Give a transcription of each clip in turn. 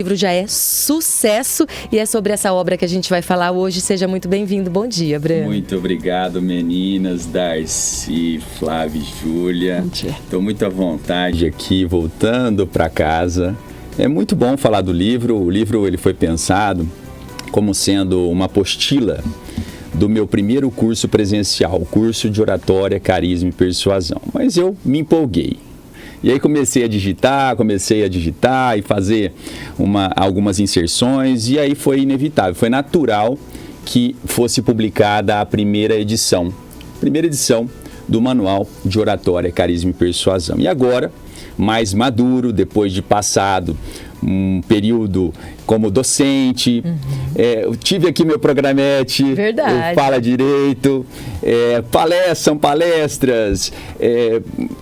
livro já é sucesso e é sobre essa obra que a gente vai falar hoje. Seja muito bem-vindo. Bom dia, Breno. Muito obrigado, meninas, Darcy, Flávia e Júlia. Estou muito à vontade aqui, voltando para casa. É muito bom falar do livro. O livro ele foi pensado como sendo uma apostila do meu primeiro curso presencial, o curso de oratória, carisma e persuasão. Mas eu me empolguei. E aí comecei a digitar e fazer algumas inserções, e aí foi inevitável, foi natural que fosse publicada a primeira edição do Manual de Oratória, Carisma e Persuasão. E agora, mais maduro, depois de passado um período como docente, eu tive aqui meu programete, Verdade. Fala Direito, são palestras,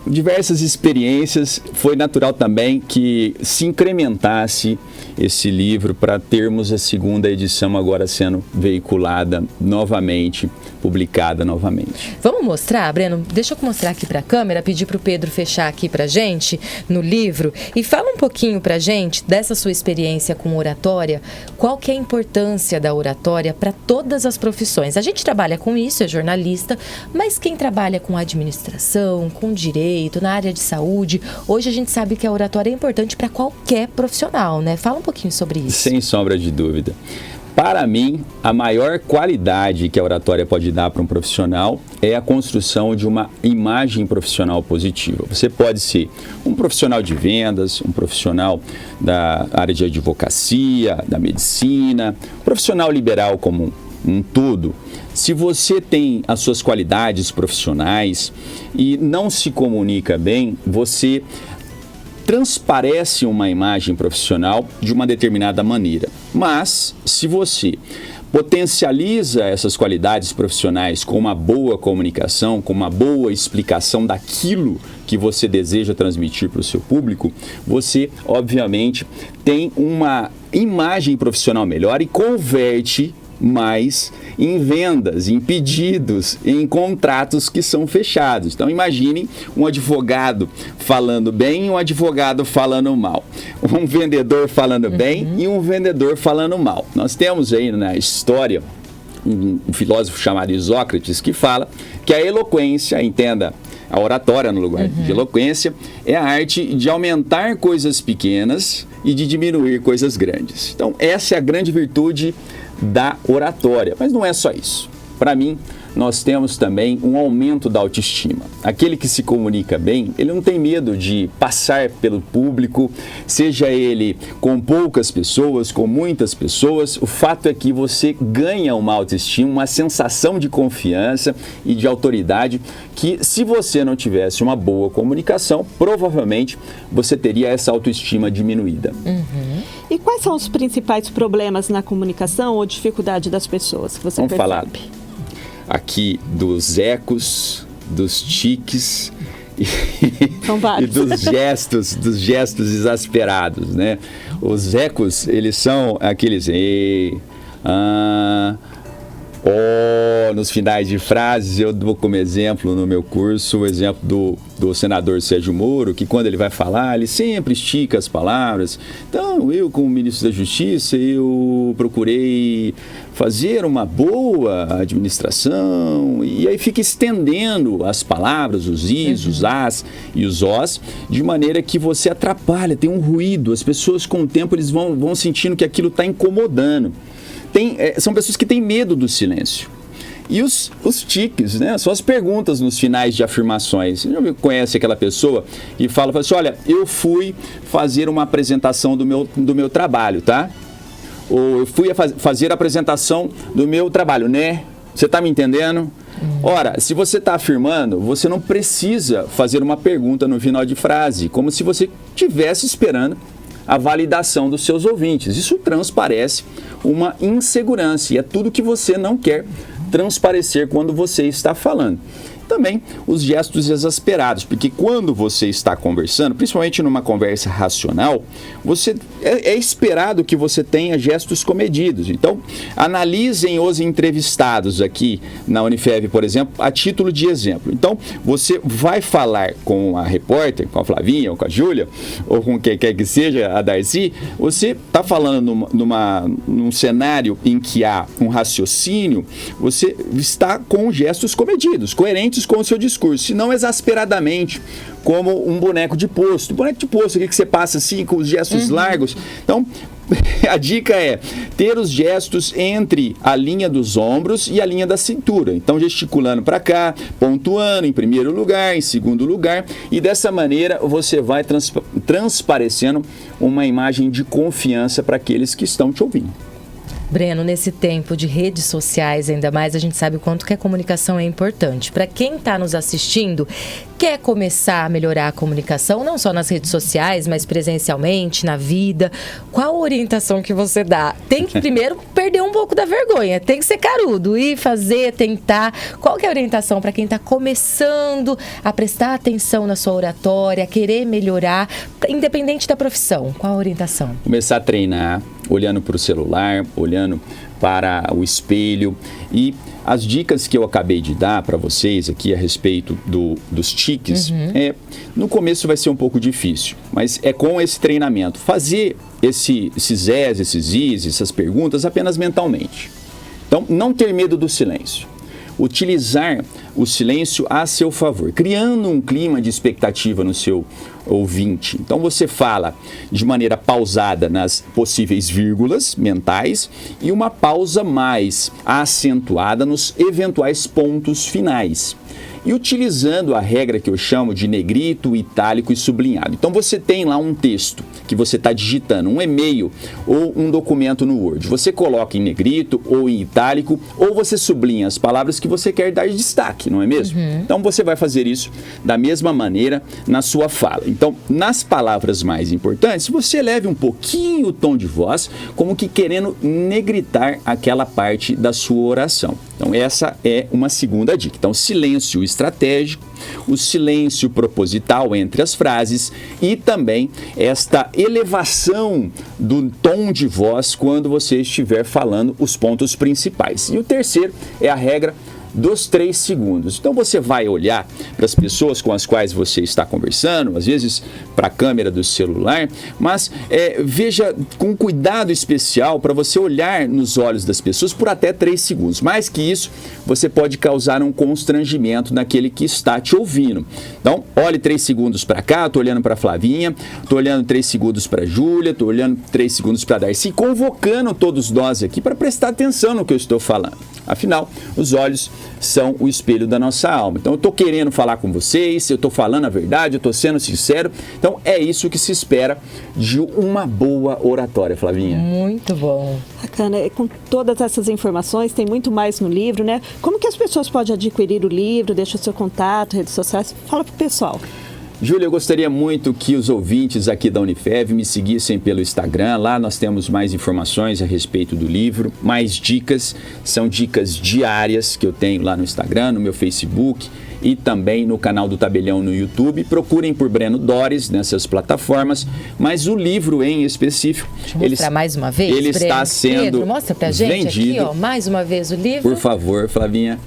diversas experiências. Foi natural também que se incrementasse esse livro para termos a segunda edição agora sendo veiculada novamente, publicada novamente. Vamos mostrar, Breno? Deixa eu mostrar aqui para a câmera, pedir para o Pedro fechar aqui para a gente no livro e fala um pouquinho para a gente dessa sua experiência com oratória. Qual que é a importância da oratória para todas as profissões? A gente trabalha com isso, é jornalista, mas quem trabalha com administração, com direito, na área de saúde, hoje a gente sabe que a oratória é importante para qualquer profissional, né? Fala um pouquinho sobre isso. Sem sombra de dúvida. Para mim, a maior qualidade que a oratória pode dar para um profissional é a construção de uma imagem profissional positiva. Você pode ser um profissional de vendas, um profissional da área de advocacia, da medicina, profissional liberal como um todo. Se você tem as suas qualidades profissionais e não se comunica bem, você transparece uma imagem profissional de uma determinada maneira. Mas, se você potencializa essas qualidades profissionais com uma boa comunicação, com uma boa explicação daquilo que você deseja transmitir para o seu público, você, obviamente, tem uma imagem profissional melhor e converte mais em vendas, em pedidos, em contratos que são fechados. Então imagine um advogado falando bem e um advogado falando mal. Um vendedor falando bem e um vendedor falando mal. Nós temos aí na história um filósofo chamado Isócrates que fala que a eloquência, entenda, a oratória no lugar de eloquência, é a arte de aumentar coisas pequenas e de diminuir coisas grandes. Então essa é a grande virtude da oratória, mas não é só isso. Para mim, nós temos também um aumento da autoestima. Aquele que se comunica bem, ele não tem medo de passar pelo público, seja ele com poucas pessoas, com muitas pessoas. O fato é que você ganha uma autoestima, uma sensação de confiança e de autoridade que, se você não tivesse uma boa comunicação, provavelmente você teria essa autoestima diminuída. E quais são os principais problemas na comunicação ou dificuldade das pessoas que você percebe? Vamos falar aqui dos ecos, dos tiques e dos gestos exasperados, né? Os ecos, eles são aqueles nos finais de frases. Eu dou como exemplo no meu curso o exemplo do senador Sérgio Moro, que quando ele vai falar, ele sempre estica as palavras. Então, eu como ministro da Justiça, eu procurei fazer uma boa administração, e aí fica estendendo as palavras, os is, os as e os os, de maneira que você atrapalha, tem um ruído. As pessoas com o tempo eles vão sentindo que aquilo está incomodando. São pessoas que têm medo do silêncio. E os tiques, né? São as perguntas nos finais de afirmações. Você já conhece aquela pessoa e fala assim: olha, eu fui fazer uma apresentação do meu trabalho, tá? Ou eu fui fazer a apresentação do meu trabalho, né? Você está me entendendo? Ora, se você está afirmando, você não precisa fazer uma pergunta no final de frase, como se você estivesse esperando a validação dos seus ouvintes. Isso transparece uma insegurança e é tudo que você não quer transparecer quando você está falando. Também os gestos exasperados, porque quando você está conversando, principalmente numa conversa racional, é esperado que você tenha gestos comedidos. Então, analisem os entrevistados aqui na Unifev, por exemplo, a título de exemplo. Então, você vai falar com a repórter, com a Flavinha, ou com a Júlia, ou com quem quer que seja, a Darcy, você está falando num cenário em que há um raciocínio, você está com gestos comedidos, coerentes com o seu discurso, e não exasperadamente, como um boneco de posto. Boneco de posto, que você passa assim, com os gestos largos. Então, a dica é ter os gestos entre a linha dos ombros e a linha da cintura. Então, gesticulando para cá, pontuando em primeiro lugar, em segundo lugar, e dessa maneira você vai transparecendo uma imagem de confiança para aqueles que estão te ouvindo. Breno, nesse tempo de redes sociais, ainda mais, a gente sabe o quanto que a comunicação é importante. Para quem está nos assistindo, quer começar a melhorar a comunicação, não só nas redes sociais, mas presencialmente, na vida, qual a orientação que você dá? Tem que primeiro perder um pouco da vergonha, tem que ser carudo, ir fazer, tentar. Qual que é a orientação para quem está começando a prestar atenção na sua oratória, a querer melhorar, independente da profissão? Qual a orientação? Começar a treinar, olhando para o celular, olhando para o espelho, e as dicas que eu acabei de dar para vocês aqui a respeito dos tiques, no começo vai ser um pouco difícil, mas é com esse treinamento. Fazer esses es, esses is, essas perguntas apenas mentalmente. Então, não ter medo do silêncio. Utilizar o silêncio a seu favor, criando um clima de expectativa no seu ouvinte. Então você fala de maneira pausada nas possíveis vírgulas mentais e uma pausa mais acentuada nos eventuais pontos finais. E utilizando a regra que eu chamo de negrito, itálico e sublinhado. Então você tem lá um texto que você está digitando, um e-mail ou um documento no Word. Você coloca em negrito ou em itálico, ou você sublinha as palavras que você quer dar destaque, não é mesmo? Então você vai fazer isso da mesma maneira na sua fala. Então, nas palavras mais importantes, você eleve um pouquinho o tom de voz, como que querendo negritar aquela parte da sua oração. Então, essa é uma segunda dica. Então, silêncio estratégico, o silêncio proposital entre as frases e também esta elevação do tom de voz quando você estiver falando os pontos principais. E o terceiro é a regra dos 3 segundos. Então você vai olhar para as pessoas com as quais você está conversando, às vezes para a câmera do celular, mas veja com cuidado especial para você olhar nos olhos das pessoas por até 3 segundos. Mais que isso, você pode causar um constrangimento naquele que está te ouvindo. Então, olhe 3 segundos para cá, estou olhando para a Flavinha, estou olhando 3 segundos para a Júlia, estou olhando 3 segundos para a Darcy, convocando todos nós aqui para prestar atenção no que eu estou falando. Afinal, os olhos são o espelho da nossa alma. Então, eu estou querendo falar com vocês, eu estou falando a verdade, eu estou sendo sincero. Então, é isso que se espera de uma boa oratória, Flavinha. Muito bom. Bacana. E com todas essas informações, tem muito mais no livro, né? Como que as pessoas podem adquirir o livro? Deixa o seu contato, redes sociais. Fala pro pessoal. Júlia, eu gostaria muito que os ouvintes aqui da Unifev me seguissem pelo Instagram. Lá nós temos mais informações a respeito do livro, mais dicas. São dicas diárias que eu tenho lá no Instagram, no meu Facebook e também no canal do Tabelião no YouTube. Procurem por Breno Dores nessas plataformas, mas o livro em específico... Deixa eu mostrar mais uma vez, ele Breno. está sendo Pedro, mostra pra gente vendido. aqui, ó, mais uma vez o livro. Por favor, Flavinha.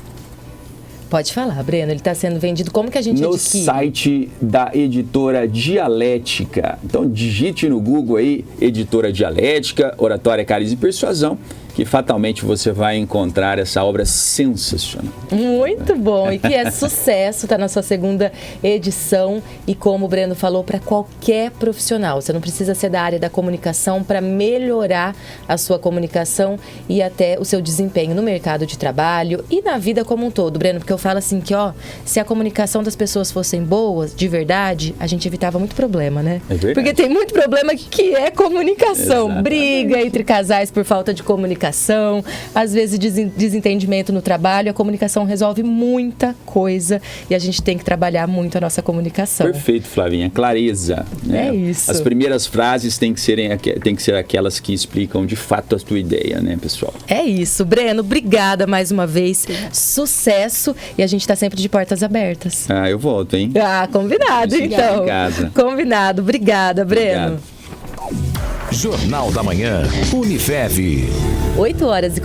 Pode falar, Breno, ele está sendo vendido. Como que a gente no adquire? Site da editora Dialética. Então digite no Google aí, editora Dialética, Oratória, Carisma e Persuasão, que fatalmente você vai encontrar essa obra sensacional. Muito bom, e que é sucesso, está na sua 2ª edição, e como o Breno falou, para qualquer profissional. Você não precisa ser da área da comunicação para melhorar a sua comunicação e até o seu desempenho no mercado de trabalho e na vida como um todo, Breno, porque eu falo assim que, ó, se a comunicação das pessoas fossem boas, de verdade, a gente evitava muito problema, né? É verdade. Porque tem muito problema que é comunicação, Exatamente. Briga entre casais por falta de comunicação, comunicação, às vezes desentendimento no trabalho. A comunicação resolve muita coisa e a gente tem que trabalhar muito a nossa comunicação. Perfeito, Flavinha. Clareza. Né? É isso. As primeiras frases têm que ser aquelas que explicam de fato a tua ideia, né, pessoal? É isso. Breno, obrigada mais uma vez. Sucesso e a gente está sempre de portas abertas. Eu volto, hein? Combinado, Me senti então. em casa. Combinado. Obrigada, Breno. Obrigado. Jornal da Manhã, Unifev. 8h40.